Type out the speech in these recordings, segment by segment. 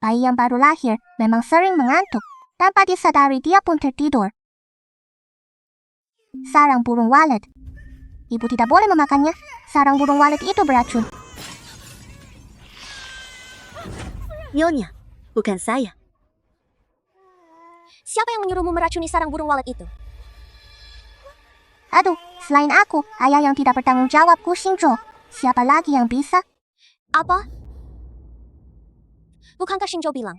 bayi yang baru lahir memang sering mengantuk. Tanpa disadari dia pun tertidur. Sarang burung walet. Ibu tidak boleh memakannya. Sarang burung walet itu beracun. Nyonya, bukan saya. Siapa yang menyuruhmu meracuni sarang burung walet itu? Aduh, selain aku, ayah yang tidak bertanggung jawab Gu Xingzhou. Siapa lagi yang bisa? Apa? Bukankah Xingzhou bilang,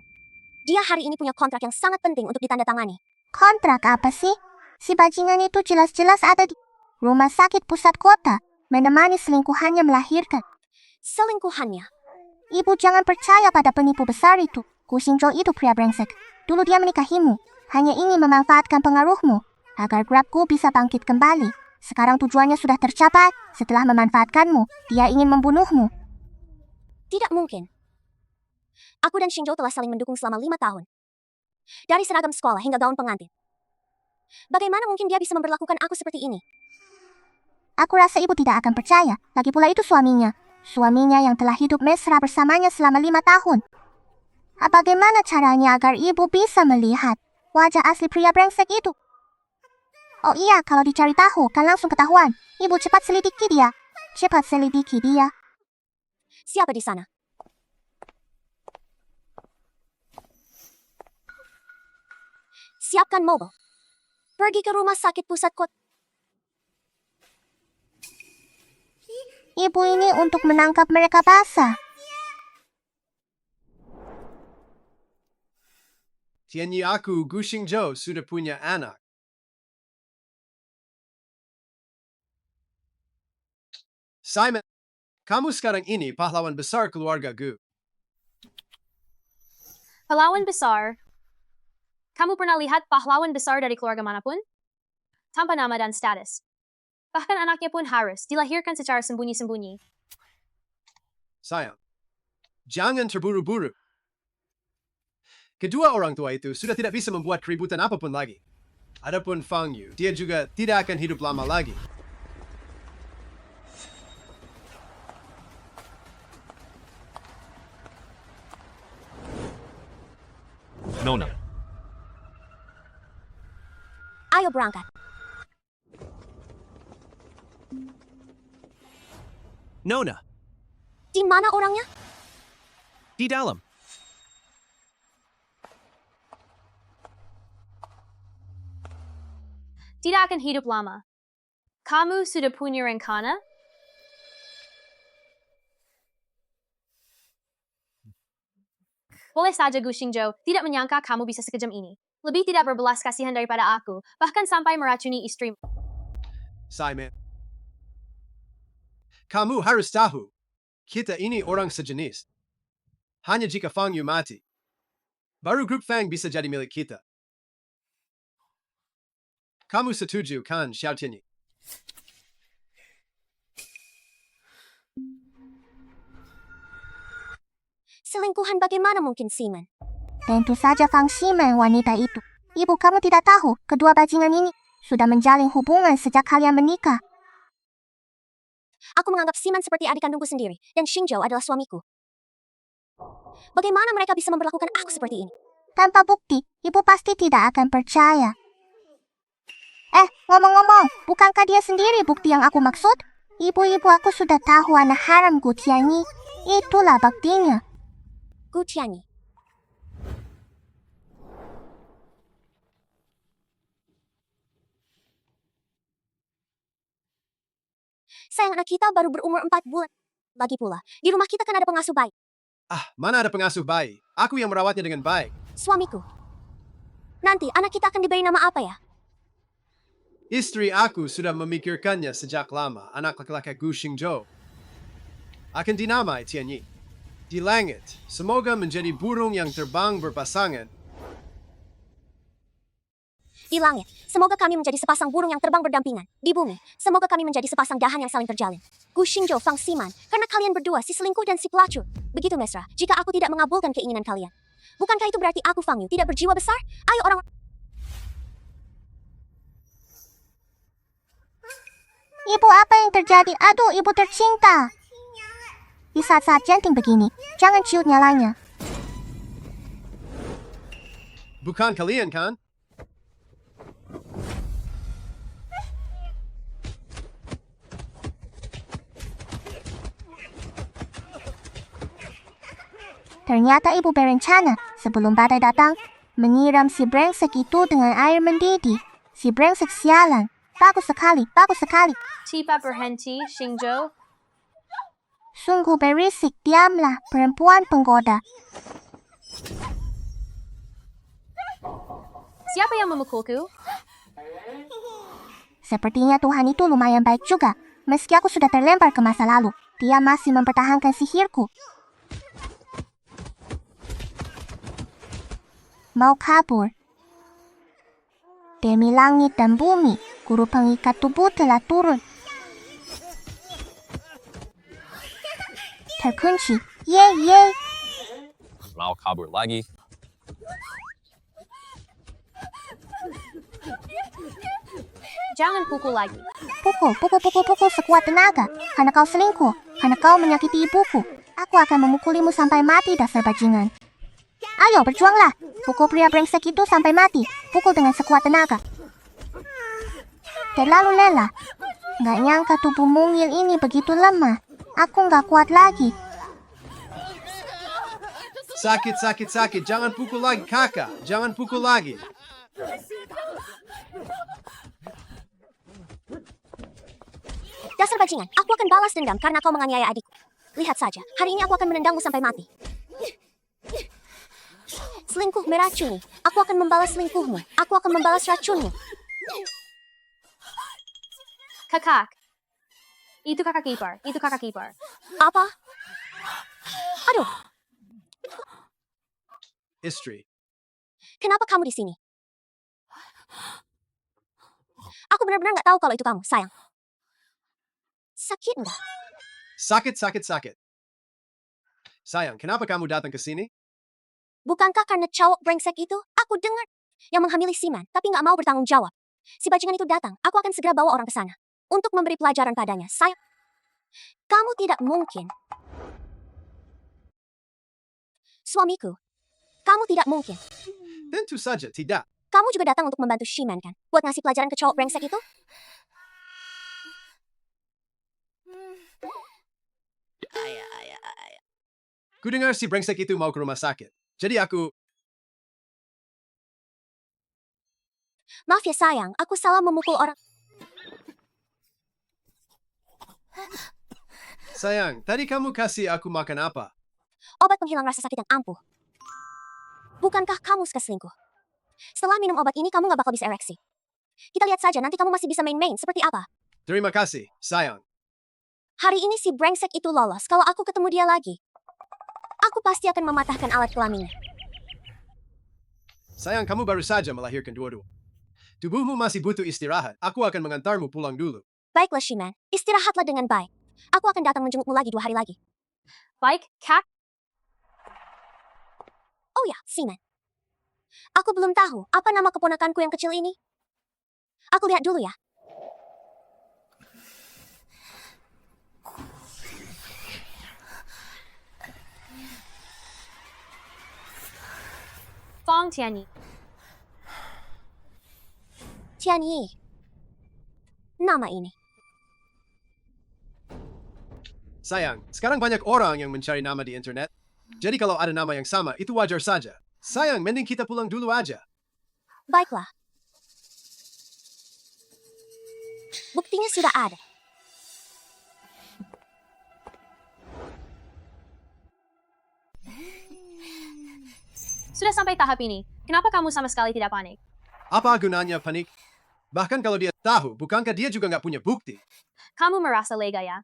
dia hari ini punya kontrak yang sangat penting untuk ditandatangani? Kontrak apa sih? Si bajingan itu jelas-jelas ada di rumah sakit pusat kota, menemani selingkuhannya melahirkan. Selingkuhannya? Ibu jangan percaya pada penipu besar itu. Gu Xingzhou itu pria brengsek. Dulu dia menikahimu, hanya ingin memanfaatkan pengaruhmu, agar Grabku bisa bangkit kembali. Sekarang tujuannya sudah tercapai. Setelah memanfaatkanmu, dia ingin membunuhmu. Tidak mungkin. Aku dan Xingzhou telah saling mendukung selama 5 tahun. Dari seragam sekolah hingga gaun pengantin. Bagaimana mungkin dia bisa memperlakukan aku seperti ini? Aku rasa ibu tidak akan percaya. Lagi pula itu suaminya. Suaminya yang telah hidup mesra bersamanya selama 5 tahun. Bagaimana caranya agar ibu bisa melihat wajah asli pria brengsek itu? Oh iya, kalau dicari tahu kan langsung ketahuan. Ibu cepat selidiki dia. Cepat selidiki dia. Siapa di sana? Siapkan mobil. Pergi ke rumah sakit pusat kota. Ibu ini untuk menangkap mereka basah. Tianyi aku, Gu Xingzhou, sudah punya anak. Simon, kamu sekarang ini pahlawan besar keluarga Gu. Pahlawan besar? Kamu pernah lihat pahlawan besar dari keluarga manapun? Tanpa nama dan status. Bahkan anaknya pun harus dilahirkan secara sembunyi-sembunyi. Sayang, jangan terburu-buru. Kedua orang tua itu sudah tidak bisa membuat keributan apapun lagi. Adapun Fang Yu, dia juga tidak akan hidup lama lagi. Nona, Ayo berangkat. Nona, Di mana orangnya? di dalam. Tidak akan hidup lama. Kamu sudah punya rencana? Boleh saja Gu Xingzhou tidak menyangka kamu bisa sekejam ini. Lebih tidak berbelas kasihan daripada aku, bahkan sampai meracuni istrimu. Simon, kamu harus tahu, kita ini orang sejenis. Hanya jika Fang Yu mati, baru grup Fang bisa jadi milik kita. Kamu setuju kan, Xiao Tianyi? Selingkuhan bagaimana mungkin, Simon? Tentu saja Fang Ximen wanita itu. Ibu kamu tidak tahu, kedua bajingan ini sudah menjalin hubungan sejak kalian menikah. Aku menganggap Simon seperti adik kandungku sendiri, dan Xingzhou adalah suamiku. Bagaimana mereka bisa memperlakukan aku seperti ini? Tanpa bukti, ibu pasti tidak akan percaya. Ngomong-ngomong, bukankah dia sendiri bukti yang aku maksud? Ibu-ibu aku sudah tahu anak haram Gu Tianyi. Itulah baktinya. Gu Tianyi. Sayang, anak kita baru berumur 4 bulan. Lagi pula, di rumah kita kan ada pengasuh bayi. Mana ada pengasuh bayi? Aku yang merawatnya dengan baik. Suamiku. Nanti anak kita akan diberi nama apa ya? Istri aku sudah memikirkannya sejak lama, anak laki-laki Gu Xingzhou. Akan dinamai Tianyi. Di langit, semoga menjadi burung yang terbang berpasangan. Di langit, semoga kami menjadi sepasang burung yang terbang berdampingan. Di bumi, semoga kami menjadi sepasang dahan yang saling terjalin. Gu Xingzhou, Fang Ximan, karena kalian berdua si selingkuh dan si pelacur. Begitu mesra, jika aku tidak mengabulkan keinginan kalian. Bukankah itu berarti aku Fang Yu tidak berjiwa besar? Ayo orang... Ibu, apa yang terjadi? Aduh, ibu tercinta. Di saat-saat genting begini, jangan ciut nyalanya. Bukan kalian kan? Ternyata ibu berencana sebelum badai datang menyiram si brengsek itu dengan air mendidih. Si brengsek sialan. Bagus sekali, bagus sekali. Tipa berhenti, Xingzhou. Sungguh berisik, diamlah, perempuan penggoda. Siapa yang memukulku? Sepertinya Tuhan itu lumayan baik juga. Meski aku sudah terlempar ke masa lalu, dia masih mempertahankan sihirku. Mau kabur. Demi langit dan bumi, guru pengikat tubuh telah turun. Terkunci. Yeay. Mau kabur lagi. Jangan pukul lagi. Pukul sekuat tenaga. Karena kau selingkuh. Karena kau menyakiti ibuku. Aku akan memukulimu sampai mati, dasar bajingan. Ayo, berjuanglah. Pukul pria brengsek itu sampai mati. Pukul dengan sekuat tenaga. Terlalu lelah. Gak nyangka tubuh mungil ini begitu lemah. Aku gak kuat lagi. Sakit. Jangan pukul lagi, kakak. Jangan pukul lagi. Dasar bajingan, aku akan balas dendam karena kau menganiaya adikku. Lihat saja, hari ini aku akan menendangmu sampai mati. Selingkuh meracuni. Aku akan membalas selingkuhmu. Aku akan membalas racunmu. Kakak. Itu kakak ipar. Apa? Aduh, Istri. kenapa kamu di sini? Aku benar-benar nggak tahu kalau itu kamu, sayang. Sakit nggak? Sakit. Sayang, kenapa kamu datang ke sini? Bukankah karena cowok brengsek itu? Aku dengar yang menghamili Siman, tapi nggak mau bertanggung jawab. Si bajingan itu datang, aku akan segera bawa orang ke sana untuk memberi pelajaran padanya. Sayang, kamu tidak mungkin. Suamiku, kamu tidak mungkin. Tentu saja tidak. Kamu juga datang untuk membantu Shiman kan? Buat ngasih pelajaran ke cowok brengsek itu? Ku dengar si brengsek itu mau ke rumah sakit. Jadi aku... Maaf ya sayang, aku salah memukul orang. Sayang, tadi kamu kasih aku makan apa? Obat penghilang rasa sakit yang ampuh. Bukankah kamu suka selingkuh? Setelah minum obat ini kamu gak bakal bisa ereksi. Kita lihat saja nanti kamu masih bisa main-main seperti apa. Terima kasih, sayang. Hari ini si brengsek itu lolos. Kalau aku ketemu dia lagi, aku pasti akan mematahkan alat kelaminnya. Sayang, kamu baru saja melahirkan dua-dua. Tubuhmu masih butuh istirahat. Aku akan mengantarmu pulang dulu. Baiklah Shiman, istirahatlah dengan baik. Aku akan datang menjengukmu lagi 2 hari lagi. Baik, Kak. Oh ya, Siman. Aku belum tahu apa nama keponakanku yang kecil ini. Aku lihat dulu ya. Fong Tianyi. Tianyi. Nama ini. Sayang, sekarang banyak orang yang mencari nama di internet. Jadi kalau ada nama yang sama, itu wajar saja. Sayang, mending kita pulang dulu aja. Baiklah. Buktinya sudah ada. Sudah sampai tahap ini. Kenapa kamu sama sekali tidak panik? Apa gunanya panik? Bahkan kalau dia tahu, bukankah dia juga nggak punya bukti? Kamu merasa lega ya?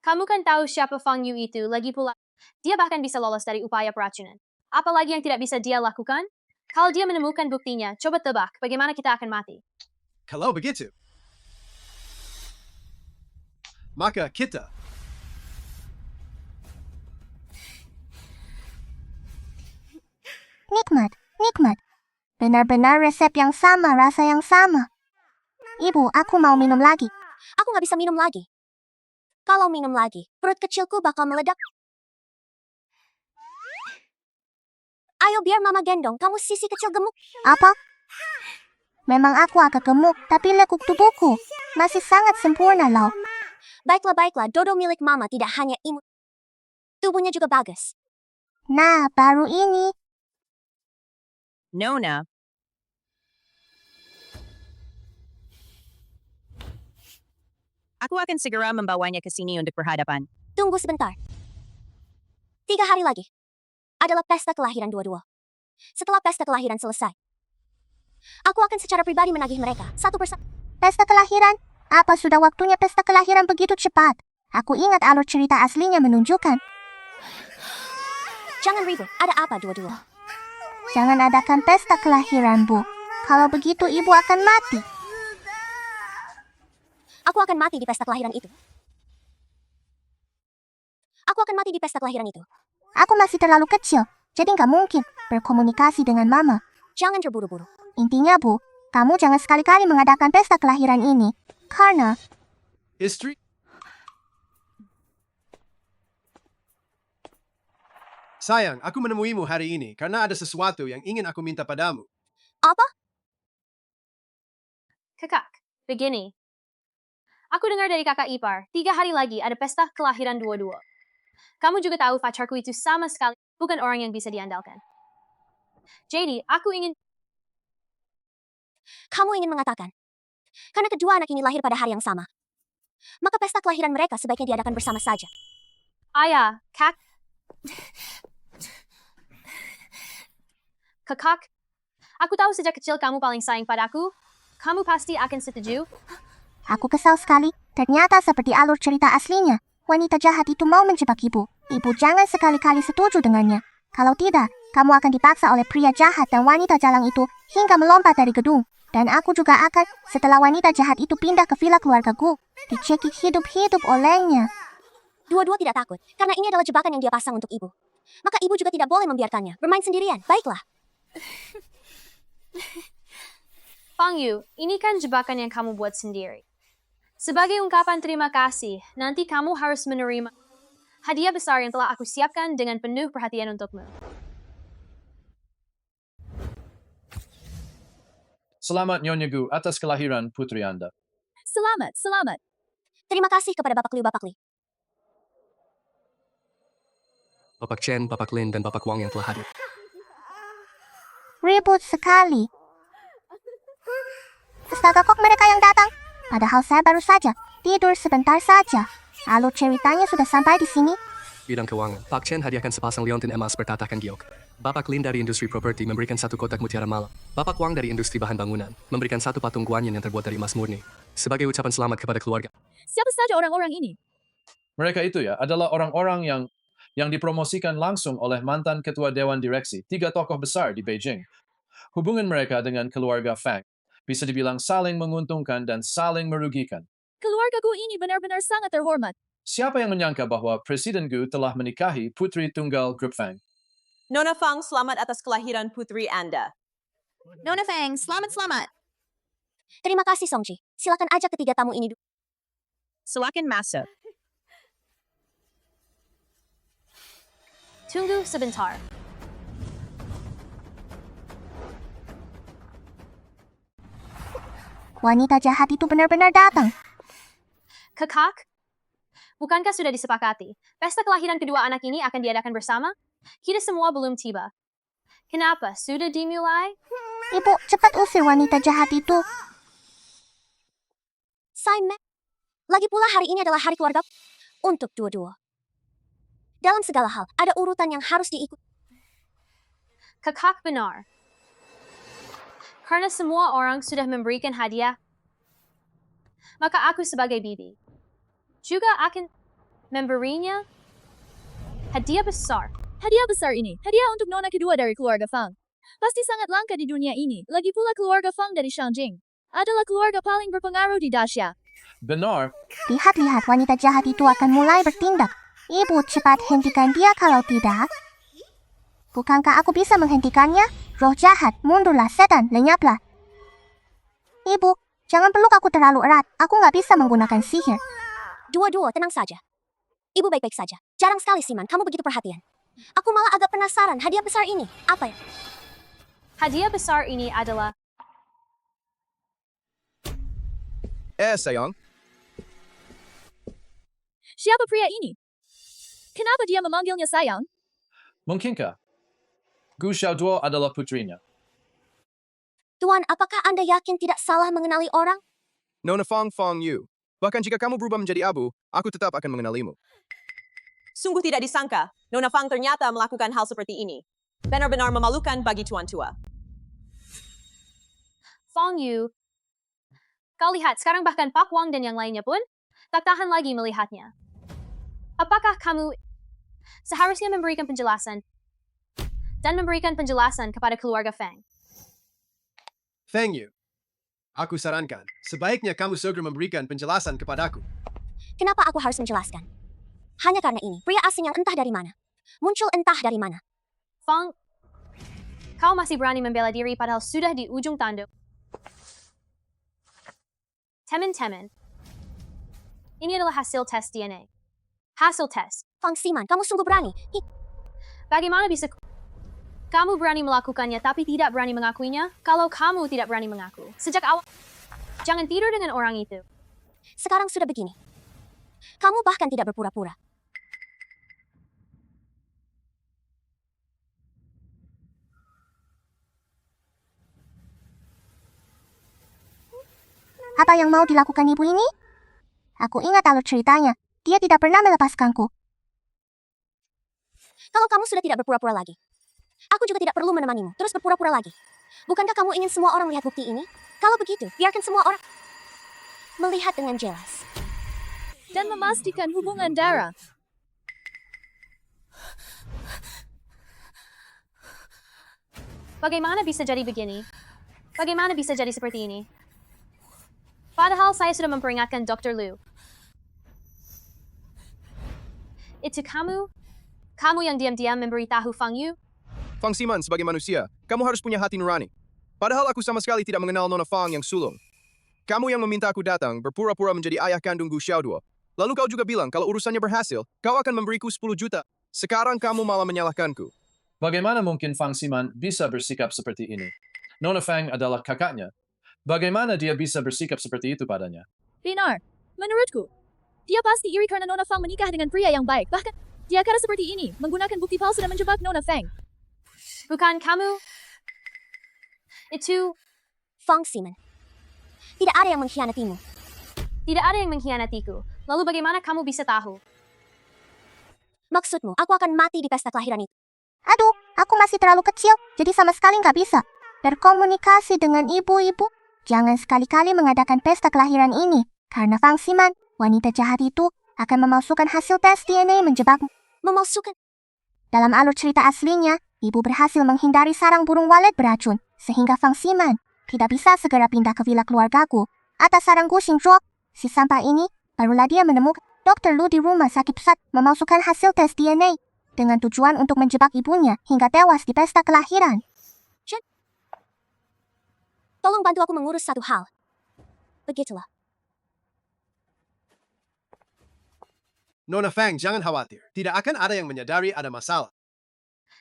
Kamu kan tahu siapa Fang Yu itu, lagi pula. Dia bahkan bisa lolos dari upaya peracunan. Apalagi yang tidak bisa dia lakukan? Kalau dia menemukan buktinya, coba tebak bagaimana kita akan mati. Kalau begitu, maka kita... Nikmat. Benar-benar resep yang sama, rasa yang sama. Ibu, aku mau minum lagi. Aku nggak bisa minum lagi. Kalau minum lagi, perut kecilku bakal meledak. Ayo biar mama gendong kamu sisi kecil gemuk. Apa? Memang aku agak gemuk, tapi lekuk tubuhku masih sangat sempurna loh. Baiklah, dodo milik mama tidak hanya imut. Tubuhnya juga bagus. Nah, baru ini. Nona. Aku akan segera membawanya ke sini untuk berhadapan. Tunggu sebentar. 3 hari lagi adalah pesta kelahiran dua-dua. Setelah pesta kelahiran selesai, aku akan secara pribadi menagih mereka satu persatu. Pesta kelahiran? Apa sudah waktunya pesta kelahiran begitu cepat? Aku ingat alur cerita aslinya menunjukkan. Jangan ribut, ada apa dua-dua? Jangan adakan pesta kelahiran, Bu. Kalau begitu ibu akan mati. Aku akan mati di pesta kelahiran itu. Aku akan mati di pesta kelahiran itu. Aku masih terlalu kecil, jadi nggak mungkin berkomunikasi dengan Mama. Jangan terburu-buru. Intinya, Bu, kamu jangan sekali-kali mengadakan pesta kelahiran ini. Karena Istri... Sayang, aku menemuimu hari ini karena ada sesuatu yang ingin aku minta padamu. Apa? Kakak, begini. Aku dengar dari kakak ipar, 3 hari lagi ada pesta kelahiran dua-dua. Kamu juga tahu pacarku itu sama sekali bukan orang yang bisa diandalkan. Jadi, aku ingin... Kamu ingin mengatakan, karena kedua anak ini lahir pada hari yang sama, maka pesta kelahiran mereka sebaiknya diadakan bersama saja. Ayah, Kakak, aku tahu sejak kecil kamu paling sayang padaku. Kamu pasti akan setuju. aku kesal sekali. Ternyata seperti alur cerita aslinya, wanita jahat itu mau menjebak ibu. Ibu jangan sekali-kali setuju dengannya. Kalau tidak, kamu akan dipaksa oleh pria jahat dan wanita jalang itu hingga melompat dari gedung. Dan aku juga akan, setelah wanita jahat itu pindah ke villa keluargaku, dicekik hidup-hidup olehnya. Dua-dua tidak takut, karena ini adalah jebakan yang dia pasang untuk ibu. Maka ibu juga tidak boleh membiarkannya bermain sendirian. Baiklah. Fang Yu, ini kan jebakan yang kamu buat sendiri. Sebagai ungkapan terima kasih, nanti kamu harus menerima hadiah besar yang telah aku siapkan dengan penuh perhatian untukmu. Selamat Nyonya Gu atas kelahiran putri Anda. Selamat. Terima kasih kepada Bapak Liu. Bapak Chen, Bapak Lin, dan Bapak Wang yang telah hadir. Ribut sekali. Astaga, kok mereka yang datang? Padahal saya baru saja tidur sebentar saja. Alur ceritanya sudah sampai di sini. Bidang keuangan, Pak Chen hadiahkan sepasang liontin emas bertatakan giok. Bapak Lin dari industri properti memberikan 1 kotak mutiara malam. Bapak Wang dari industri bahan bangunan memberikan 1 patung guanyin yang terbuat dari emas murni. Sebagai ucapan selamat kepada keluarga. Siapa saja orang-orang ini? Mereka itu ya adalah orang-orang yang dipromosikan langsung oleh mantan ketua Dewan Direksi, 3 tokoh besar di Beijing. Hubungan mereka dengan keluarga Fang bisa dibilang saling menguntungkan dan saling merugikan. Keluargaku ini benar-benar sangat terhormat. Siapa yang menyangka bahwa Presiden Gu telah menikahi putri tunggal grup Fang? Nona Fang, selamat atas kelahiran putri Anda. Nona Fang, selamat. Terima kasih, Songji. Silakan ajak ketiga tamu ini. Silakan masuk. Tunggu sebentar. Wanita jahat itu benar-benar datang. Kakak, bukankah sudah disepakati? Pesta kelahiran kedua anak ini akan diadakan bersama? Kita semua belum tiba. Kenapa? Sudah dimulai? Ibu, cepat usir wanita jahat itu. Simon, lagi pula hari ini adalah hari keluarga untuk dua-dua. Dalam segala hal, ada urutan yang harus diikuti. Kakak benar. Karena semua orang sudah memberikan hadiah, maka aku sebagai bibi juga akan memberinya hadiah besar. Hadiah besar ini, hadiah untuk nona kedua dari keluarga Fang. Pasti sangat langka di dunia ini. Lagi pula keluarga Fang dari Shangjing adalah keluarga paling berpengaruh di Daxia. Benar, Lihat-lihat wanita jahat itu akan mulai bertindak. Ibu, cepat hentikan dia kalau tidak. Bukankah aku bisa menghentikannya? Roh jahat, mundurlah setan, lenyaplah. Ibu, jangan peluk aku terlalu erat. Aku nggak bisa menggunakan sihir. Dua-dua, tenang saja. Ibu baik-baik saja. Jarang sekali, Siman, kamu begitu perhatian. Aku malah agak penasaran, hadiah besar ini, apa ya? Hadiah besar ini adalah sayang. Siapa pria ini? Kenapa dia memanggilnya sayang? Mungkinkah Gu Xiaoduo adalah putrinya? Tuan, apakah Anda yakin tidak salah mengenali orang? Nona Fang Yu. Bahkan jika kamu berubah menjadi abu, aku tetap akan mengenalimu. Sungguh tidak disangka, Nona Fang ternyata melakukan hal seperti ini. Benar-benar memalukan bagi tuan tua. Fang Yu. Kau lihat, sekarang bahkan Pak Wang dan yang lainnya pun tak tahan lagi melihatnya. Apakah kamu seharusnya memberikan penjelasan dan memberikan penjelasan kepada keluarga Feng? Feng Yu, aku sarankan, sebaiknya kamu segera memberikan penjelasan kepadaku. Kenapa aku harus menjelaskan? Hanya karena ini, pria asing yang entah dari mana. Muncul entah dari mana. Fang, kau masih berani membela diri padahal sudah di ujung tanduk. Teman-teman, ini adalah hasil tes DNA. Hasil tes. Fang Ximan, kamu sungguh berani. Bagaimana bisa kamu berani melakukannya tapi tidak berani mengakuinya? Kalau kamu tidak berani mengaku, sejak awal, jangan tidur dengan orang itu. Sekarang sudah begini. Kamu bahkan tidak berpura-pura. Apa yang mau dilakukan ibu ini? Aku ingat alur ceritanya. Dia tidak pernah melepaskanku. Kalau kamu sudah tidak berpura-pura lagi, aku juga tidak perlu menemanimu. Terus berpura-pura lagi. Bukankah kamu ingin semua orang melihat bukti ini? Kalau begitu, biarkan semua orang melihat dengan jelas. Dan memastikan hubungan darah. Bagaimana bisa jadi begini? Bagaimana bisa jadi seperti ini? Padahal saya sudah memperingatkan Dr. Liu. Itu kamu? Kamu yang diam-diam memberitahu Fang Yu? Fang Ximan, sebagai manusia, kamu harus punya hati nurani. Padahal aku sama sekali tidak mengenal Nona Fang yang sulung. Kamu yang meminta aku datang, berpura-pura menjadi ayah kandung Gu Xiaoduo. Lalu kau juga bilang kalau urusannya berhasil, kau akan memberiku 10 juta. Sekarang kamu malah menyalahkanku. Bagaimana mungkin Fang Ximan bisa bersikap seperti ini? Nona Fang adalah kakaknya. Bagaimana dia bisa bersikap seperti itu padanya? Benar. Menurutku, dia pasti iri karena Nona Fang menikah dengan pria yang baik. Bahkan, dia cara seperti ini, menggunakan bukti palsu dan menjebak Nona Feng. Bukan kamu? Itu Fang Ximan, tidak ada yang mengkhianatimu. tidak ada yang mengkhianatiku. Lalu bagaimana kamu bisa tahu? Maksudmu, aku akan mati di pesta kelahiran itu. Aduh, aku masih terlalu kecil, jadi sama sekali nggak bisa berkomunikasi dengan ibu-ibu. Jangan sekali-kali mengadakan pesta kelahiran ini, karena Fang Ximan, wanita jahat itu, akan memalsukan hasil tes DNA menjebakmu. Memalsukan. Dalam alur cerita aslinya, ibu berhasil menghindari sarang burung walet beracun, sehingga Fang Ximan tidak bisa segera pindah ke villa keluargaku. Atas sarang Gu Xingzhuo, si sampah ini, barulah dia menemukan Dr. Lu di rumah sakit pusat memalsukan hasil tes DNA dengan tujuan untuk menjebak ibunya hingga tewas di pesta kelahiran. Tolong bantu aku mengurus satu hal. Begitulah. Nona Fang, jangan khawatir. Tidak akan ada yang menyadari ada masalah.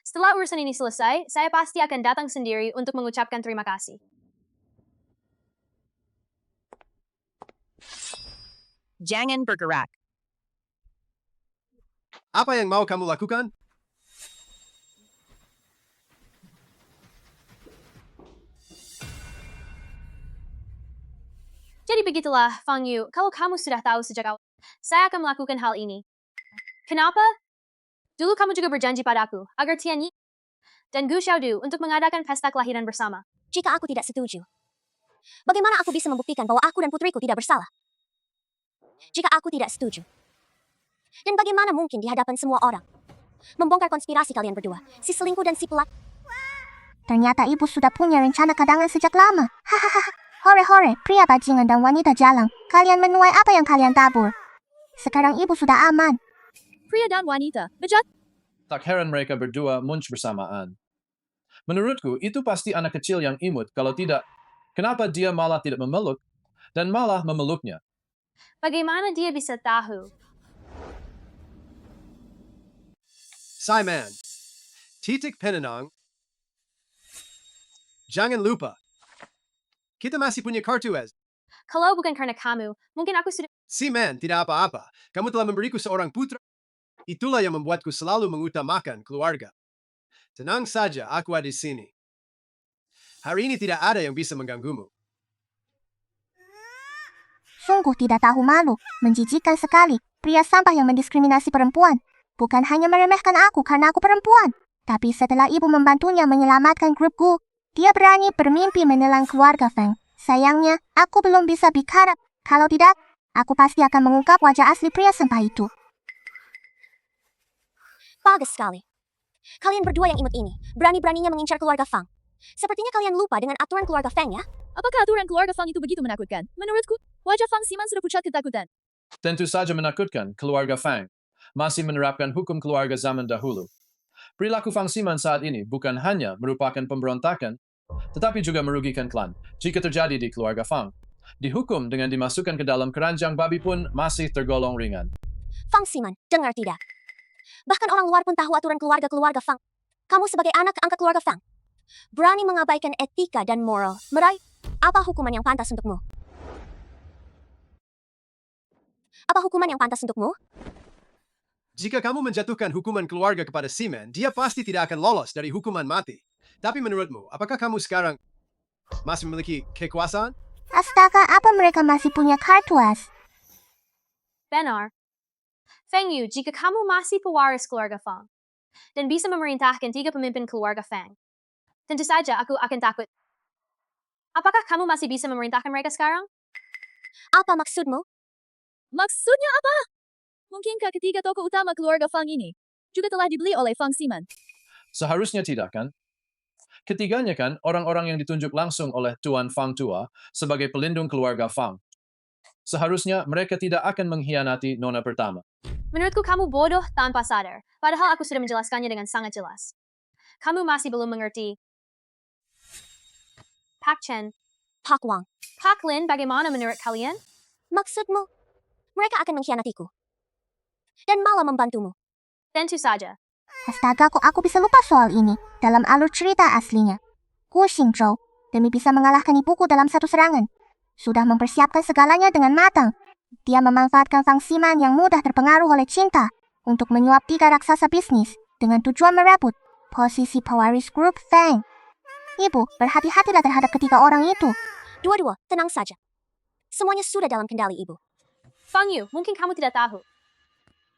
Setelah urusan ini selesai, saya pasti akan datang sendiri untuk mengucapkan terima kasih. Jangan bergerak. Apa yang mau kamu lakukan? Jadi begitulah, Fang Yu, kalau kamu sudah tahu sejak awal, saya akan melakukan hal ini. Kenapa? Dulu kamu juga berjanji padaku, agar Tianyi dan Gu Xiaodu untuk mengadakan pesta kelahiran bersama. Jika aku tidak setuju, bagaimana aku bisa membuktikan bahwa aku dan putriku tidak bersalah? Jika aku tidak setuju. Dan bagaimana mungkin di hadapan semua orang membongkar konspirasi kalian berdua, si selingkuh dan si pelak? Ternyata ibu sudah punya rencana kadangan sejak lama. Hahaha. Hore-hore, pria bajingan dan wanita jalang. Kalian menuai apa yang kalian tabur. Sekarang ibu sudah aman. Pria dan wanita, bejat. Tak heran mereka berdua muncul bersamaan. Menurutku, itu pasti anak kecil yang imut. Kalau tidak, kenapa dia malah tidak memeluk dan malah memeluknya? Bagaimana dia bisa tahu? Simon, Titik Penenang. Jangan lupa. Kita masih punya kartu es. Kalau bukan karena kamu, mungkin aku sudah... Si Man, tidak apa-apa. Kamu telah memberiku seorang putra. Itulah yang membuatku selalu mengutamakan keluarga. Tenang saja, aku ada di sini. Hari ini tidak ada yang bisa mengganggumu. Sungguh tidak tahu malu, menjijikkan sekali. Pria sampah yang mendiskriminasi perempuan. Bukan hanya meremehkan aku karena aku perempuan. Tapi setelah ibu membantunya menyelamatkan grupku, dia berani bermimpi menelan keluarga Feng. Sayangnya, aku belum bisa bicara. Kalau tidak, aku pasti akan mengungkap wajah asli pria sampah itu. Bagus sekali. Kalian berdua yang imut ini, berani-beraninya mengincar keluarga Fang. Sepertinya kalian lupa dengan aturan keluarga Feng ya? Apakah aturan keluarga Fang itu begitu menakutkan? Menurutku, wajah Fang Ximan sudah pucat ketakutan. Tentu saja menakutkan, keluarga Fang masih menerapkan hukum keluarga zaman dahulu. Perilaku Fang Ximan saat ini bukan hanya merupakan pemberontakan, tetapi juga merugikan klan. Jika terjadi di keluarga Fang, dihukum dengan dimasukkan ke dalam keranjang babi pun masih tergolong ringan. Fang Ximan, dengar tidak? Bahkan orang luar pun tahu aturan keluarga Fang. Kamu sebagai anak angkat keluarga Fang, berani mengabaikan etika dan moral. Meraih, apa hukuman yang pantas untukmu? Apa hukuman yang pantas untukmu? Jika kamu menjatuhkan hukuman keluarga kepada Si Man, dia pasti tidak akan lolos dari hukuman mati. Tapi menurutmu, apakah kamu sekarang masih memiliki kekuasaan? Astaga, apa mereka masih punya kartu as? Benar. Feng Yu, jika kamu masih pewaris keluarga Fang, dan bisa memerintahkan 3 pemimpin keluarga Fang, tentu saja aku akan takut. Apakah kamu masih bisa memerintahkan mereka sekarang? Apa maksudmu? Maksudnya apa? Mungkinkah ketiga tokoh utama keluarga Fang ini juga telah dibeli oleh Fang Ximan? Seharusnya tidak kan? Ketiganya kan orang-orang yang ditunjuk langsung oleh Tuan Fang Tua sebagai pelindung keluarga Fang. Seharusnya mereka tidak akan mengkhianati nona pertama. Menurutku kamu bodoh tanpa sadar, padahal aku sudah menjelaskannya dengan sangat jelas. Kamu masih belum mengerti. Pak Chen, Pak Wang, Pak Lin, bagaimana menurut kalian? maksudmu? Mereka akan mengkhianatiku. Dan malah membantumu. Tentu saja. Astaga, kok aku bisa lupa soal ini dalam alur cerita aslinya. Gu Xingzhou, demi bisa mengalahkan ibuku dalam satu serangan, sudah mempersiapkan segalanya dengan matang. Dia memanfaatkan Fang Ximan yang mudah terpengaruh oleh cinta untuk menyuap 3 raksasa bisnis dengan tujuan merebut posisi pewaris grup Feng. Ibu, berhati-hatilah terhadap ketiga orang itu. Dua-dua, tenang saja. Semuanya sudah dalam kendali ibu. Fang Yu, mungkin kamu tidak tahu.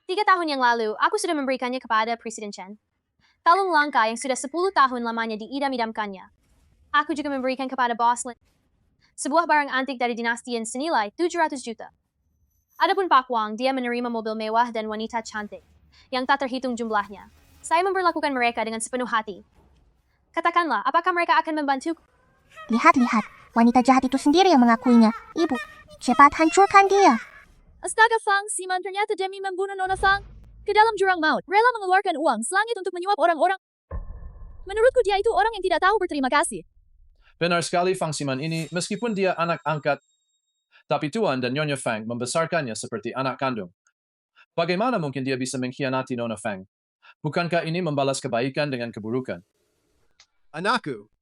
3 tahun yang lalu, aku sudah memberikannya kepada Presiden Chen. Kalung langka yang sudah 10 tahun lamanya diidam-idamkannya. Aku juga memberikan kepada Boss Lin sebuah barang antik dari dinasti yang senilai 700 juta. Adapun Pak Wang, dia menerima mobil mewah dan wanita cantik yang tak terhitung jumlahnya. Saya memperlakukan mereka dengan sepenuh hati. Katakanlah, apakah mereka akan membantuku? Lihat-lihat, wanita jahat itu sendiri yang mengakuinya. Ibu, cepat hancurkan dia. Astaga, Fang Ximan ternyata demi membunuh Nona Fang ke dalam jurang maut, rela mengeluarkan uang selangit untuk menyuap orang-orang. Menurutku dia itu orang yang tidak tahu berterima kasih. Benar sekali Fang Ximan ini, meskipun dia anak angkat, tapi Tuan dan Nyonya Fang membesarkannya seperti anak kandung. Bagaimana mungkin dia bisa mengkhianati Nona Fang? Bukankah ini membalas kebaikan dengan keburukan? Anakku,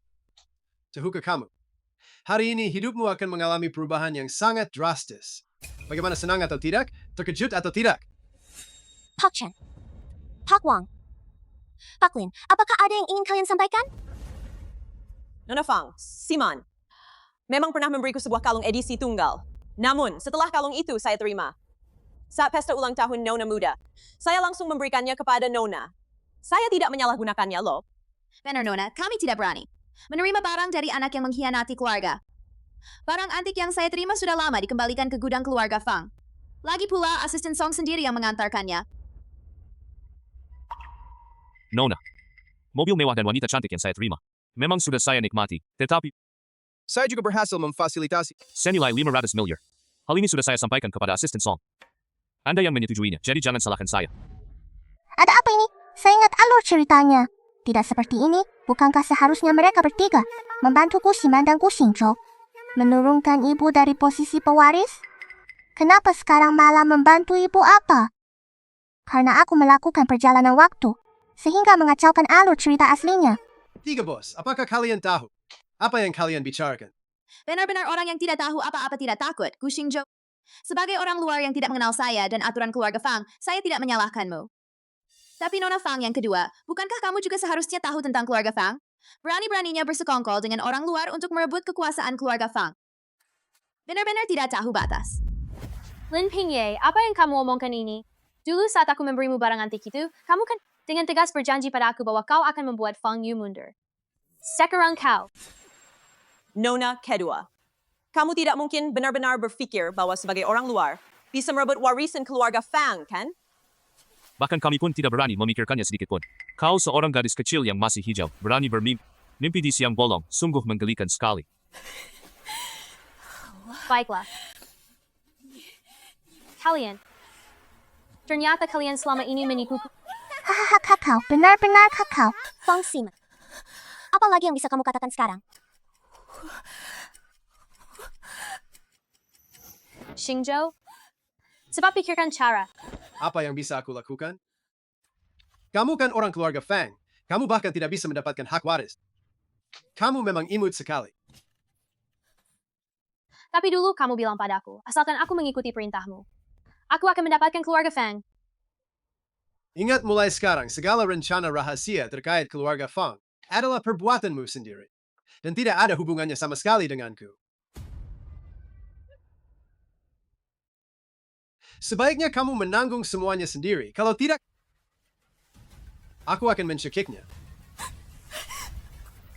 tahukah kamu? Hari ini hidupmu akan mengalami perubahan yang sangat drastis. Bagaimana senang atau tidak? Terkejut atau tidak? Pak Chen, Pak Wang, Pak Lin, apakah ada yang ingin kalian sampaikan? Nona Fang, Ximan, memang pernah memberiku sebuah kalung edisi tunggal. Namun, setelah kalung itu saya terima. Saat pesta ulang tahun Nona muda, saya langsung memberikannya kepada Nona. Saya tidak menyalahgunakannya, loh. Benar, Nona, kami tidak berani menerima barang dari anak yang mengkhianati keluarga. Barang antik yang saya terima sudah lama dikembalikan ke gudang keluarga Fang. Lagi pula, asisten Song sendiri yang mengantarkannya. Nona, mobil mewah dan wanita cantik yang saya terima memang sudah saya nikmati, tetapi Saya juga berhasil memfasilitasi. senilai 500 miliar. Hal ini sudah saya sampaikan kepada asisten Song. Anda yang menyetujuinya, jadi jangan salahkan saya. Ada apa ini? Saya ingat alur ceritanya. Tidak seperti ini, bukankah seharusnya mereka bertiga membantu Gu Ximan dan Gu Xingzhou menurunkan ibu dari posisi pewaris? Kenapa sekarang malah membantu ibu apa? Karena aku melakukan perjalanan waktu. sehingga mengacaukan alur cerita aslinya. Tiga bos, apakah kalian tahu? Apa yang kalian bicarakan? Benar-benar orang yang tidak tahu apa-apa tidak takut, Gu Xingzhou. Sebagai orang luar yang tidak mengenal saya dan aturan keluarga Fang, saya tidak menyalahkanmu. Tapi Nona Fang yang kedua, bukankah kamu juga seharusnya tahu tentang keluarga Fang? Berani-beraninya bersekongkol dengan orang luar untuk merebut kekuasaan keluarga Fang. Benar-benar tidak tahu batas. Lin Pingye, apa yang kamu omongkan ini? Dulu saat aku memberimu barang antik itu, kamu kan dengan tegas berjanji pada aku bahwa kau akan membuat Fang Yu mundur. Sekarang kau. Nona kedua. Kamu tidak mungkin benar-benar berpikir bahwa sebagai orang luar bisa merebut warisan keluarga Fang, kan? Bahkan kami pun tidak berani memikirkannya sedikit pun. Kau seorang gadis kecil yang masih hijau, berani bermimpi. Mimpi di siang bolong, sungguh menggelikan sekali. Baiklah. Kalian. Ternyata kalian selama ini menipuku. Hahaha kakao, benar-benar kakao. Fang Ximan. Apa lagi yang bisa kamu katakan sekarang? Xingzhou. Cepat pikirkan cara. Apa yang bisa aku lakukan? Kamu kan orang keluarga Fang. Kamu bahkan tidak bisa mendapatkan hak waris. Kamu memang imut sekali. Tapi dulu kamu bilang padaku, asalkan aku mengikuti perintahmu. Aku akan mendapatkan keluarga Fang. Ingat mulai sekarang, segala rencana rahasia terkait keluarga Fang adalah perbuatanmu sendiri. Dan tidak ada hubungannya sama sekali denganku. Sebaiknya kamu menanggung semuanya sendiri. Kalau tidak, aku akan mencekiknya.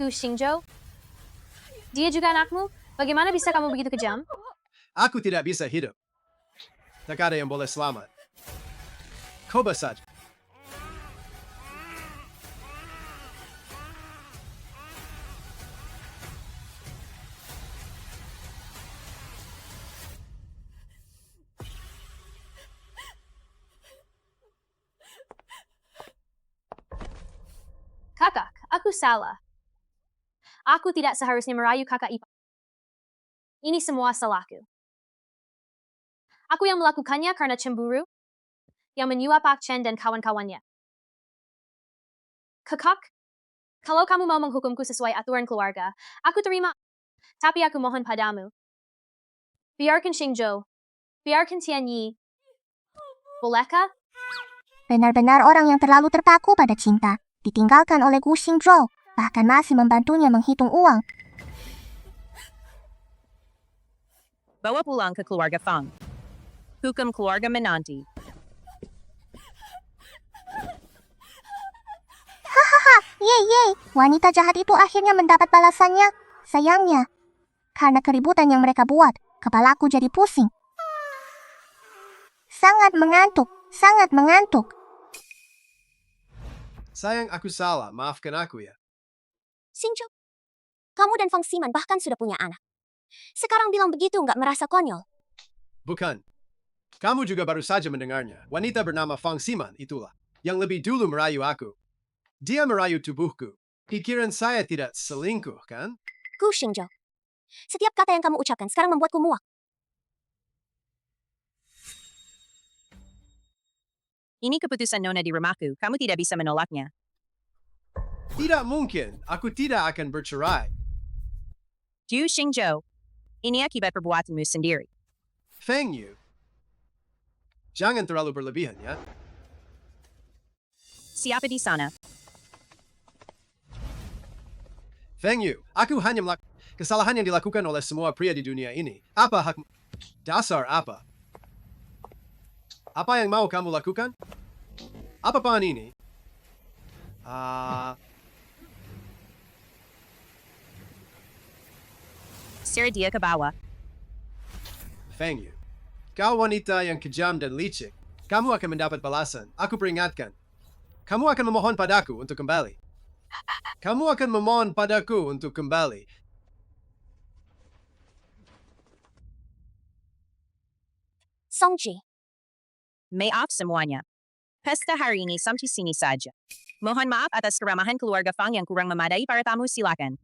Gu Xingzhou. Dia juga anakmu? Bagaimana bisa kamu begitu kejam? Aku tidak bisa hidup. Tak ada yang boleh selamat. Coba saja. Kakak, aku salah. Aku tidak seharusnya merayu kakak ipar. Ini semua salahku. Aku yang melakukannya karena cemburu, yang menyuap Pak Chen dan kawan-kawannya. Kakak, kalau kamu mau menghukumku sesuai aturan keluarga, aku terima. Tapi aku mohon padamu. Biarkan Xingzhou. Biarkan Tianyi. Bolehkah? Benar-benar orang yang terlalu terpaku pada cinta, ditinggalkan oleh Gu Xingzhou, bahkan masih membantunya menghitung uang. Bawa pulang ke keluarga Fang. Hukum keluarga menanti. Hahaha, yeay, wanita jahat itu akhirnya mendapat balasannya. Sayangnya, karena keributan yang mereka buat, kepalaku jadi pusing. Sangat mengantuk, sangat mengantuk. Sayang, aku salah. Maafkan aku ya. Xingzhou, kamu dan Fang Ximan bahkan sudah punya anak. Sekarang bilang begitu nggak merasa konyol? Bukan. Kamu juga baru saja mendengarnya. Wanita bernama Fang Ximan itulah yang lebih dulu merayu aku. Dia merayu tubuhku. Pikiran saya tidak selingkuh, kan? Gu Xingzhou, setiap kata yang kamu ucapkan sekarang membuatku muak. Ini keputusan Nona di rumahku. Kamu tidak bisa menolaknya. Tidak mungkin. Aku tidak akan bercerai. Ju Xingzhou, ini akibat perbuatanmu sendiri. Feng Yu. Jangan terlalu berlebihan, ya? Siapa di sana? Feng Yu, aku hanya melakukan kesalahan yang dilakukan oleh semua pria di dunia ini. Apa hakmu? Dasar apa? Apa yang mau kamu lakukan? Apapun ini? Sir dia ke bawah. Feng Yu, kau wanita yang kejam dan licik. Kamu akan mendapat balasan. Aku peringatkan. Kamu akan memohon padaku untuk kembali. Kamu akan memohon padaku untuk kembali. Songji, Maaf semuanya. Pesta hari ini sampai sini saja. Mohon maaf atas keramahan keluarga Fang yang kurang memadai para tamu, silakan.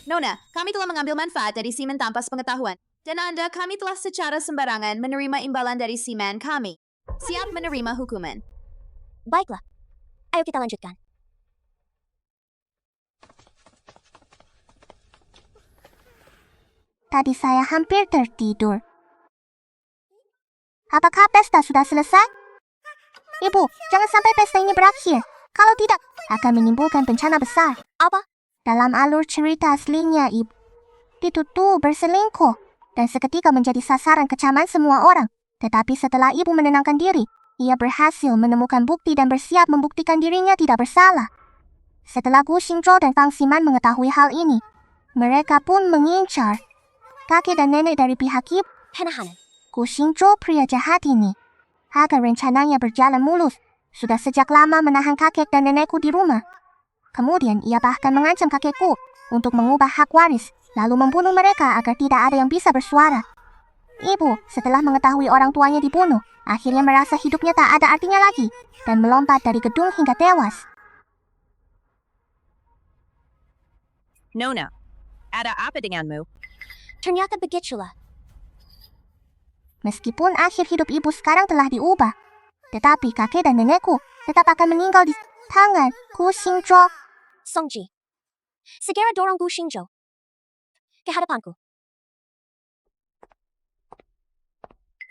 Nona, kami telah mengambil manfaat dari Ximan tanpa sepengetahuan. Dan Anda, kami telah secara sembarangan menerima imbalan dari Seaman kami. Siap menerima hukuman. Baiklah. Ayo kita lanjutkan. Tadi saya hampir tertidur. Apakah pesta sudah selesai? Ibu, jangan sampai pesta ini berakhir. Kalau tidak, akan menimbulkan bencana besar. Apa? Dalam alur cerita aslinya, Ibu, Titutu berselingkuh dan seketika menjadi sasaran kecaman semua orang. Tetapi setelah Ibu menenangkan diri, ia berhasil menemukan bukti dan bersiap membuktikan dirinya tidak bersalah. Setelah Gu Xingzhou dan Fang Ximan mengetahui hal ini, mereka pun mengincar kakek dan nenek dari pihak Ibu. Penahanan. Gu Xingzhou pria jahat ini, agar rencananya berjalan mulus, sudah sejak lama menahan kakek dan nenekku di rumah. Kemudian ia bahkan mengancam kakekku untuk mengubah hak waris, lalu membunuh mereka agar tidak ada yang bisa bersuara. Ibu, setelah mengetahui orang tuanya dibunuh, akhirnya merasa hidupnya tak ada artinya lagi, dan melompat dari gedung hingga tewas. Nona, ada apa denganmu? Ternyata begitulah. Meskipun akhir hidup ibu sekarang telah diubah, tetapi kakek dan nenekku tetap akan meninggal di tangan Gu Xingzhou. Songji. Segera dorong Gu Xingzhou ke hadapanku.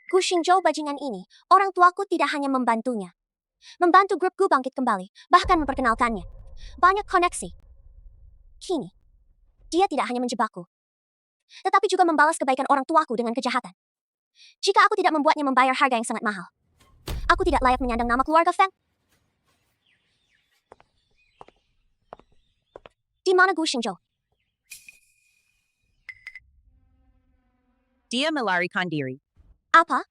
Gu Xingzhou bajingan ini, orang tuaku tidak hanya membantunya. Membantu grup Gu bangkit kembali, bahkan memperkenalkannya. Banyak koneksi. Kini, dia tidak hanya menjebakku, tetapi juga membalas kebaikan orang tuaku dengan kejahatan. Jika aku tidak membuatnya membayar harga yang sangat mahal, aku tidak layak menyandang nama keluarga Feng. Di mana Gu Xingzhou? Dia melarikan diri. Apa?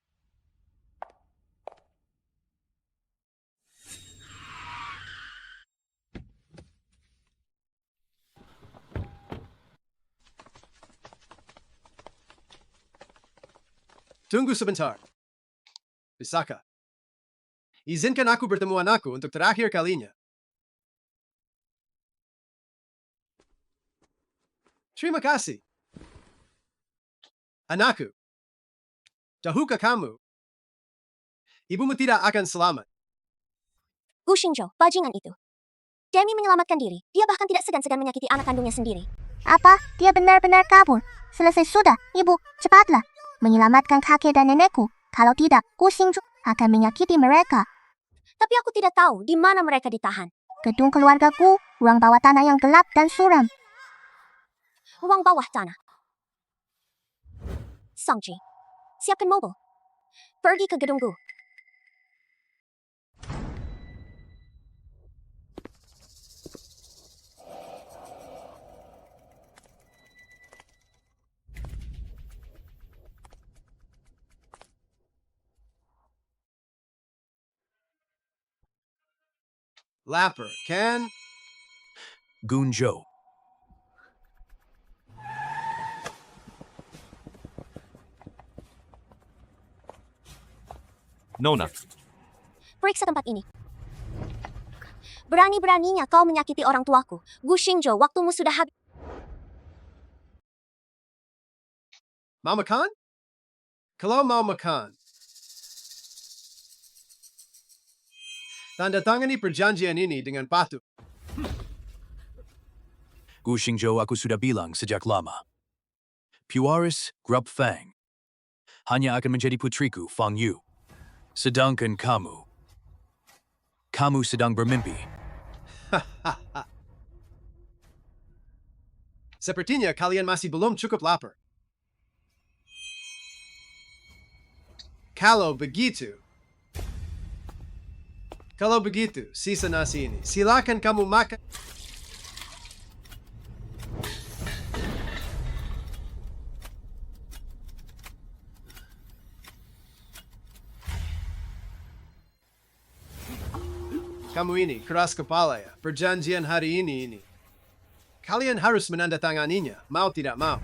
Tunggu sebentar. Bisakah? Izinkan aku bertemu anakku untuk terakhir kalinya. Terima kasih. Anakku, tahukah kamu? Ibumu tidak akan selamat. Gu Xingzhou, bajingan itu. Demi menyelamatkan diri, dia bahkan tidak segan-segan menyakiti anak kandungnya sendiri. Apa? Dia benar-benar kabur. Selesai sudah, ibu. Cepatlah. Menyelamatkan kakek dan nenekku. Kalau tidak, Gu Xingzhou akan menyakiti mereka. Tapi aku tidak tahu di mana mereka ditahan. Gedung keluargaku, ruang bawah tanah yang gelap dan suram. Ruang bawah tanah. Songji, siapkan mobil. Pergi ke gedung Gu. Lapar, kan? Gunzhou. Nona, Periksa tempat ini. Berani-beraninya kau menyakiti orang tuaku. Gu Xingzhou, waktumu sudah habis. Mau makan? Kalau mau makan, tanda tangani perjanjian ini dengan patuh. Gu Xingzhou aku sudah bilang sejak lama. Puaris Grup Fang hanya akan menjadi putriku Fang Yu. Sedangkan kamu sedang bermimpi. Sepertinya kalian masih belum cukup lapar. Kalau begitu, sisa nasi ini, silakan kamu makan. Kamu ini keras kepala ya, perjanjian hari ini. Kalian harus menandatanganinya, mau tidak mau.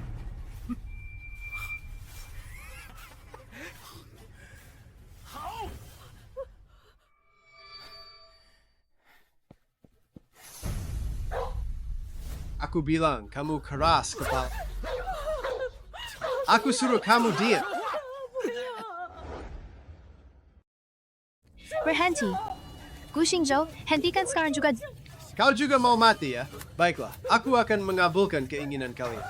Aku bilang kamu keras kepala. Aku suruh kamu diam. Berhenti. Gu Xingzhou, hentikan sekarang juga. Kau juga mau mati ya? Baiklah, aku akan mengabulkan keinginan kalian.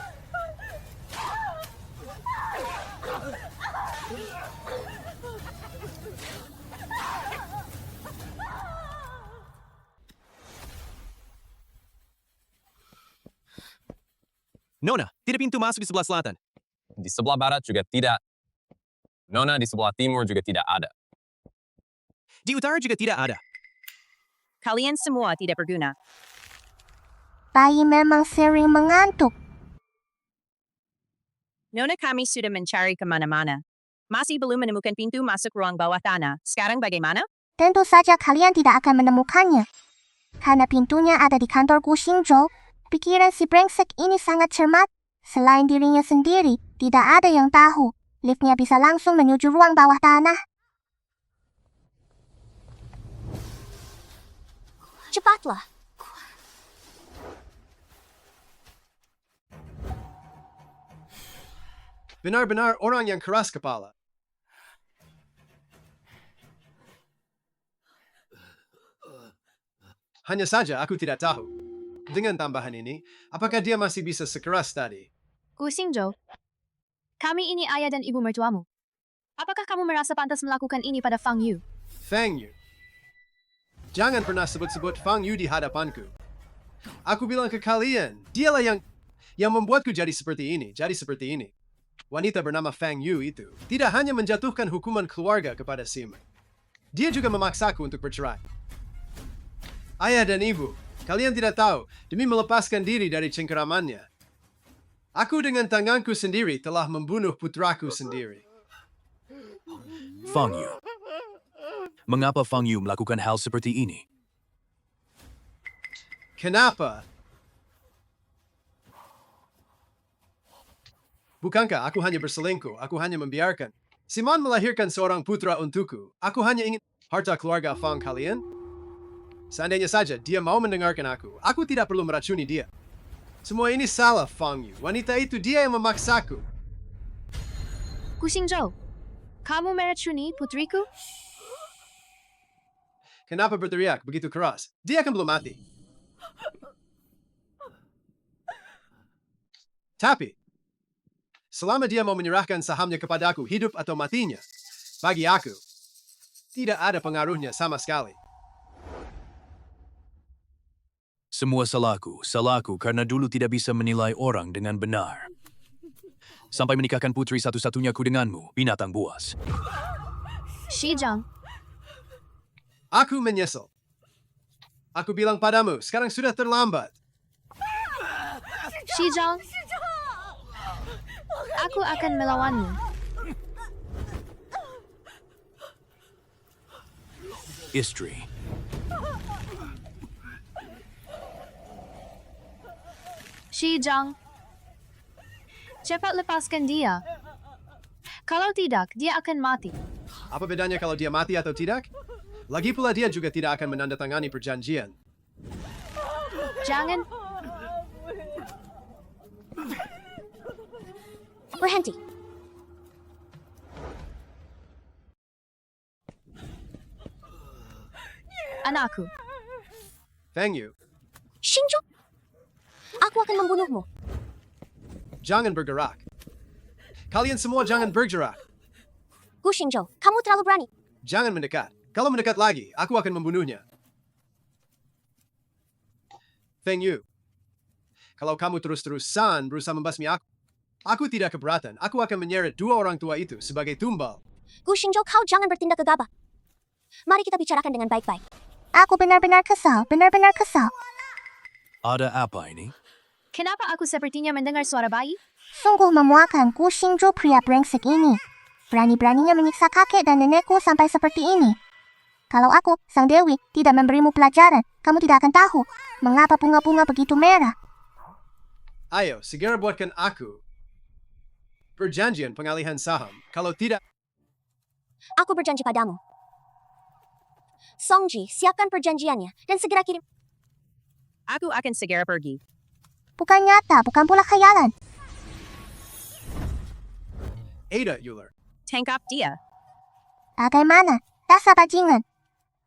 Nona, tidak pintu masuk di sebelah selatan. Di sebelah barat juga tidak. Nona, di sebelah timur juga tidak ada. Di utara juga tidak ada. Kalian semua tidak berguna. Bayi memang sering mengantuk. Nona, kami sudah mencari kemana-mana. Masih belum menemukan pintu masuk ruang bawah tanah. Sekarang bagaimana? Tentu saja kalian tidak akan menemukannya. Karena pintunya ada di kantor Gu Xingzhou. Pikiran si brengsek ini sangat cermat. Selain dirinya sendiri, tidak ada yang tahu. Liftnya bisa langsung menuju ruang bawah tanah. Cepatlah. Benar-benar orang yang keras kepala. Hanya saja aku tidak tahu. Dengan tambahan ini, apakah dia masih bisa sekeras tadi? Gu Xingzhou, kami ini ayah dan ibu mertuamu. Apakah kamu merasa pantas melakukan ini pada Fang Yu? Fang Yu. Jangan pernah sebut-sebut Fang Yu di hadapanku. Aku bilang ke kalian, dialah yang membuatku jadi seperti ini. Wanita bernama Fang Yu itu tidak hanya menjatuhkan hukuman keluarga kepada Sima. Dia juga memaksaku untuk bercerai. Ayah dan ibu, kalian tidak tahu, demi melepaskan diri dari cengkeramannya. Aku dengan tanganku sendiri telah membunuh putraku sendiri. Fang Yu. Mengapa Fang Yu melakukan hal seperti ini? Kenapa? Bukankah aku hanya berselingkuh, aku hanya membiarkan Simon melahirkan seorang putra untukku. Aku hanya ingin harta keluarga Fang kalian. Seandainya saja dia mau mendengarkan aku tidak perlu meracuni dia. Semua ini salah Fang Yu. Wanita itu dia yang memaksaku. Gu Xingzhou, kamu meracuni putriku? Kenapa berteriak begitu keras? Dia kan belum mati. Tapi, selama dia mau menyerahkan sahamnya kepadaku, hidup atau matinya, bagi aku, tidak ada pengaruhnya sama sekali. Semua salahku karena dulu tidak bisa menilai orang dengan benar. Sampai menikahkan putri satu-satunya ku denganmu, binatang buas. Xi Zhang, Aku menyesal. Aku bilang padamu, sekarang sudah terlambat. Xi Zhang, aku akan melawanmu. Istri. Xi Zhang, cepat lepaskan dia. Kalau tidak, dia akan mati. Apa bedanya kalau dia mati atau tidak? Lagi pula dia juga tidak akan menandatangani perjanjian. Jangan. Berhenti. Anakku, Fang Yu, Xingzhou, aku akan membunuhmu. jangan bergerak. Kalian semua jangan bergerak. Gu Xingzhou, kamu terlalu berani. Jangan mendekat. Kalau mendekat lagi, aku akan membunuhnya. Feng Yu, kalau kamu terus-terusan berusaha membasmi aku tidak keberatan. Aku akan menyeret dua orang tua itu sebagai tumbal. Gu Xingzhou, kau jangan bertindak gegabah. Mari kita bicarakan dengan baik-baik. Aku benar-benar kesal. Ada apa ini? kenapa aku sepertinya mendengar suara bayi? Sungguh memuakkan Gu Xingzhou pria brengsek ini. Berani-beraninya menyiksa kakek dan nenekku sampai seperti ini. Kalau aku, Sang Dewi, tidak memberimu pelajaran, kamu tidak akan tahu mengapa bunga-bunga begitu merah. Ayo, segera buatkan aku perjanjian pengalihan saham. Kalau tidak, Aku berjanji padamu. Songji, siapkan perjanjiannya dan segera kirim. Aku akan segera pergi. Bukan nyata, bukan pula khayalan. Ada Ular. Tangkap dia. Bagaimana? Dasar bajingan.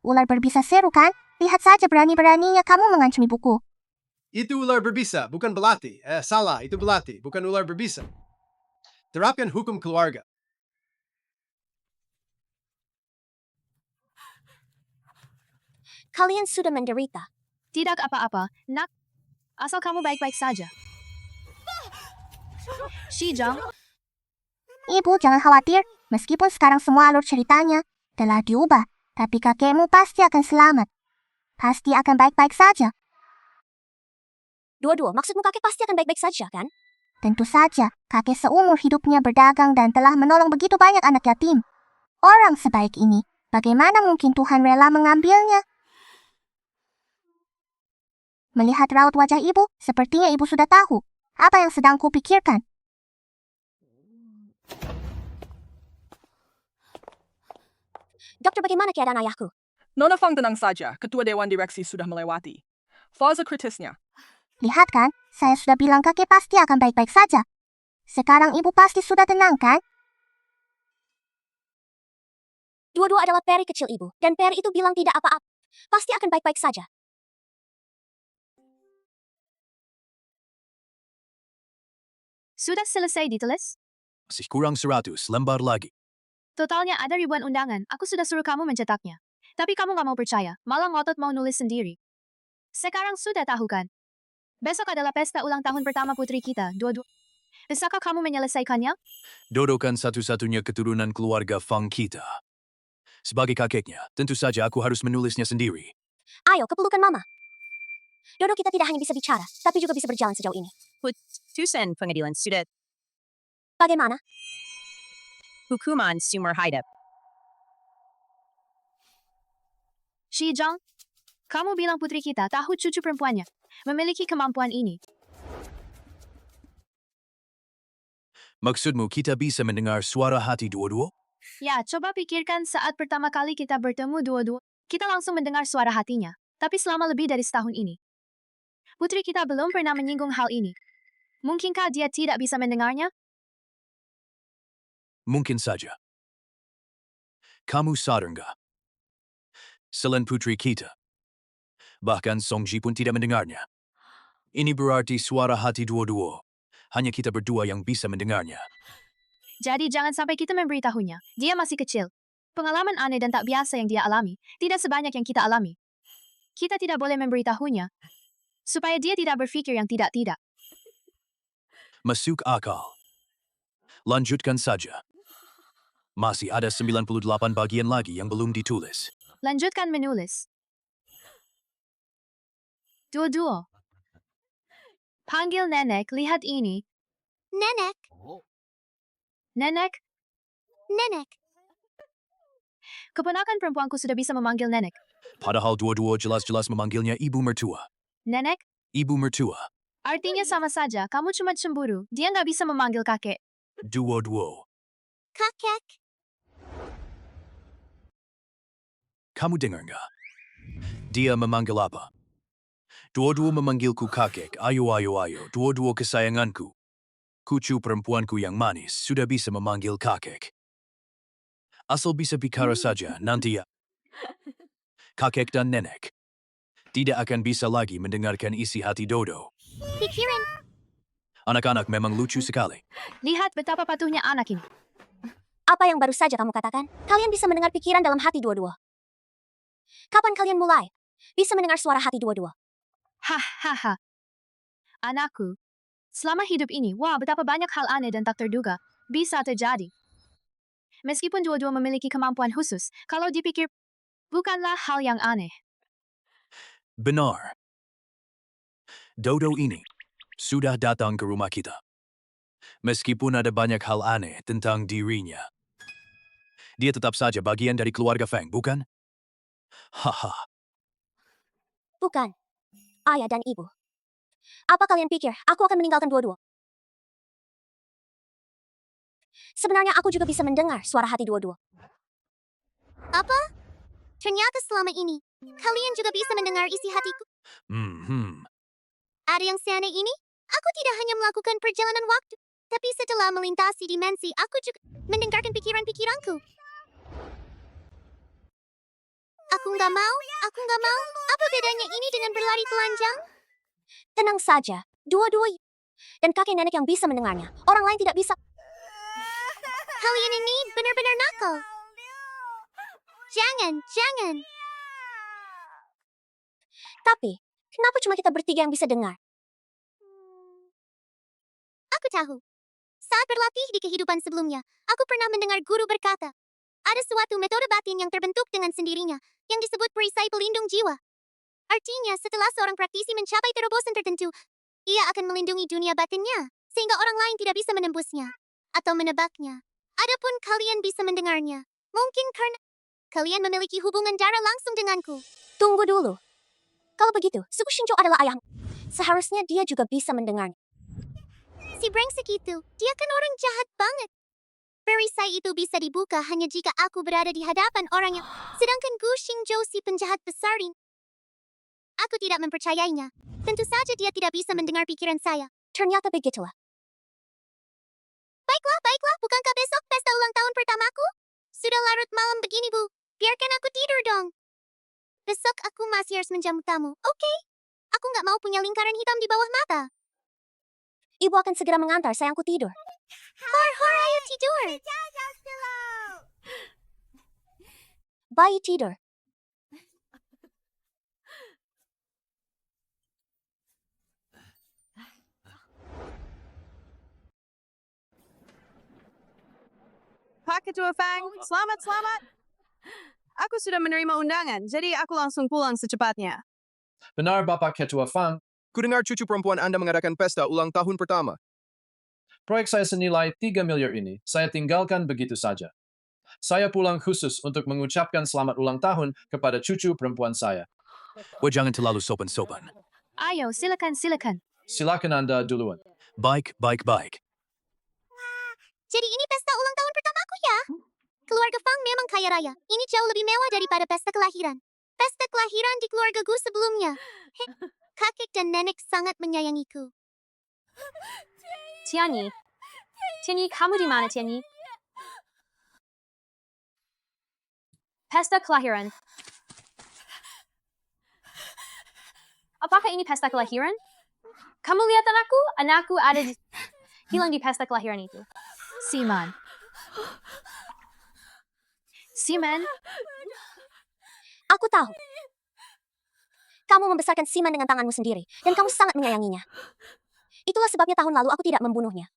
Ular berbisa seru kan? Lihat saja berani-beraninya kamu mengancam ibuku. Itu ular berbisa, bukan belati. Salah, itu belati, bukan ular berbisa. Terapkan hukum keluarga. Kalian sudah menderita. Tidak apa-apa, nak. Asal kamu baik-baik saja. Shijang, Ibu, jangan khawatir. Meskipun sekarang semua alur ceritanya telah diubah, tapi kakekmu pasti akan selamat. Pasti akan baik-baik saja. Dua-dua, maksudmu kakek pasti akan baik-baik saja, kan? Tentu saja, kakek seumur hidupnya berdagang dan telah menolong begitu banyak anak yatim. Orang sebaik ini, bagaimana mungkin Tuhan rela mengambilnya? Melihat raut wajah ibu, sepertinya ibu sudah tahu apa yang sedang kupikirkan. Dokter, bagaimana keadaan ayahku? Nona Fang tenang saja, ketua Dewan Direksi sudah melewati fase kritisnya. Lihat kan, saya sudah bilang kakek pasti akan baik-baik saja. Sekarang ibu pasti sudah tenang kan? Dua-dua adalah peri kecil ibu, dan peri itu bilang tidak apa-apa. Pasti akan baik-baik saja. sudah selesai ditulis? Masih kurang 100 lembar lagi. Totalnya ada ribuan undangan, aku sudah suruh kamu mencetaknya. Tapi kamu gak mau percaya, malah ngotot mau nulis sendiri. Sekarang sudah tahu kan? Besok adalah pesta ulang tahun pertama putri kita, Dua-dua. Bisakah kamu menyelesaikannya? Dodo kan satu-satunya keturunan keluarga Fang kita. Sebagai kakeknya, tentu saja aku harus menulisnya sendiri. Ayo, kepelukan mama. Dodo, kita tidak hanya bisa bicara, tapi juga bisa berjalan sejauh ini. Putusan pengadilan sudah. Bagaimana? Hukuman seumur hidup. Shijang, kamu bilang putri kita tahu cucu perempuannya memiliki kemampuan ini. Maksudmu kita bisa mendengar suara hati dua-dua? Ya, coba pikirkan saat pertama kali kita bertemu Dua-dua, kita langsung mendengar suara hatinya. Tapi selama lebih dari setahun ini, putri kita belum pernah menyinggung hal ini. Mungkinkah dia tidak bisa mendengarnya? Mungkin saja. Kamu sadar nggak? Selain putri kita, bahkan Songji pun tidak mendengarnya. Ini berarti suara hati dua-dua. Hanya kita berdua yang bisa mendengarnya. Jadi jangan sampai kita memberitahunya. Dia masih kecil. Pengalaman aneh dan tak biasa yang dia alami, tidak sebanyak yang kita alami. Kita tidak boleh memberitahunya, supaya dia tidak berpikir yang tidak-tidak. Masuk akal. Lanjutkan saja. Masih ada 98 bagian lagi yang belum ditulis. Lanjutkan menulis. Dua-dua. Panggil nenek, lihat ini. Nenek, Nenek, nenek. keponakan perempuanku sudah bisa memanggil nenek. Padahal dua-dua jelas-jelas memanggilnya ibu mertua. Nenek, Ibu mertua. artinya sama saja, kamu cuma cemburu. Dia nggak bisa memanggil kakek. Dua-dua. Kakek. Kamu dengar nggak? Dia memanggil apa? Dua-dua memanggilku kakek. Ayo, ayo, ayo. Dua-dua kesayanganku. Kucu perempuanku yang manis sudah bisa memanggil kakek. Asal bisa bicara saja, nanti ya. Kakek dan nenek tidak akan bisa lagi mendengarkan isi hati Dodo. Pikirin. Anak-anak memang lucu sekali. Lihat betapa patuhnya anak ini. Apa yang baru saja kamu katakan? Kalian bisa mendengar pikiran dalam hati dua-dua. Kapan kalian mulai bisa mendengar suara hati dua-dua? Hahaha. Anakku, selama hidup ini, wah betapa banyak hal aneh dan tak terduga bisa terjadi. Meskipun dua-dua memiliki kemampuan khusus, kalau dipikir, bukanlah hal yang aneh. Benar. Dodo ini sudah datang ke rumah kita. Meskipun ada banyak hal aneh tentang dirinya. Dia tetap saja bagian dari keluarga Feng, bukan? Haha. Bukan. Ayah dan ibu. Apa kalian pikir aku akan meninggalkan dua-dua? Sebenarnya aku juga bisa mendengar suara hati dua-dua. Apa? Ternyata selama ini, kalian juga bisa mendengar isi hatiku. Ada yang seaneh ini? Aku tidak hanya melakukan perjalanan waktu. Tapi setelah melintasi dimensi, aku juga mendengarkan pikiran-pikiranku. Aku nggak mau. Apa bedanya ini dengan berlari telanjang? Tenang saja, dua-dua dan kakek nenek yang bisa mendengarnya. Orang lain tidak bisa. Kalian ini benar-benar nakal. Jangan. Tapi, kenapa cuma kita bertiga yang bisa dengar? Aku tahu. Saat berlatih di kehidupan sebelumnya, aku pernah mendengar guru berkata, ada suatu metode batin yang terbentuk dengan sendirinya, yang disebut perisai pelindung jiwa. Artinya, setelah seorang praktisi mencapai terobosan tertentu, ia akan melindungi dunia batinnya, sehingga orang lain tidak bisa menembusnya, atau menebaknya. Adapun kalian bisa mendengarnya, mungkin karena kalian memiliki hubungan darah langsung denganku. Tunggu dulu. Kalau begitu, suku Shinjo adalah ayahmu. Seharusnya dia juga bisa mendengarnya. Si brengsek itu, dia kan orang jahat banget. Perisai itu bisa dibuka hanya jika aku berada di hadapan orang yang... Sedangkan Gu Xingzhou si penjahat besar ini. Aku tidak mempercayainya. Tentu saja dia tidak bisa mendengar pikiran saya. Ternyata begitulah. Baiklah. Bukankah besok pesta ulang tahun pertamaku? Sudah larut malam begini, Bu. Biarkan aku tidur dong. Besok aku masih harus menjamu tamu, oke? Aku nggak mau punya lingkaran hitam di bawah mata. Ibu akan segera mengantar sayangku tidur. Hor, ayo tidur. Bayi tidur. Pak Ketua Fang, selamat. Aku sudah menerima undangan, jadi aku langsung pulang secepatnya. Benar Bapak Ketua Fang, Kudengar cucu perempuan Anda mengadakan pesta ulang tahun pertama. proyek saya senilai 3 miliar ini saya tinggalkan begitu saja. Saya pulang khusus untuk mengucapkan selamat ulang tahun kepada cucu perempuan saya. Jangan terlalu sopan-sopan. Ayo, silakan. Silakan Anda duluan. Baik. Jadi ini pesta ulang tahun pertamaku ya? Keluarga Fang memang kaya raya. Ini jauh lebih mewah daripada pesta kelahiran. Pesta kelahiran di keluarga Gu sebelumnya. Kakek dan nenek sangat menyayangiku. Tianyi, kamu di mana, Tianyi? Pesta kelahiran. Apakah ini pesta kelahiran? Kamu lihat anakku ada hilang di pesta kelahiran itu. Siman. Aku tahu. Kamu membesarkan Siman dengan tanganmu sendiri, dan kamu sangat menyayanginya. Itulah sebabnya tahun lalu aku tidak membunuhnya.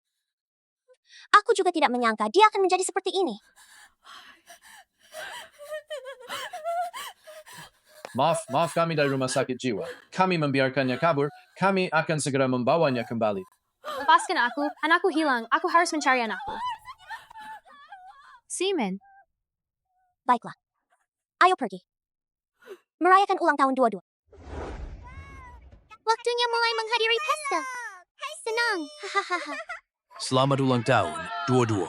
Aku juga tidak menyangka dia akan menjadi seperti ini. Maaf kami dari rumah sakit jiwa. Kami membiarkannya kabur, kami akan segera membawanya kembali. Lepaskan aku, anakku hilang. Aku harus mencari anakku. Siman. Baiklah. Ayo pergi. Merayakan ulang tahun dua-dua. Waktunya mulai menghadiri pesta. Senang. Hahaha. Selamat ulang tahun, dua-dua.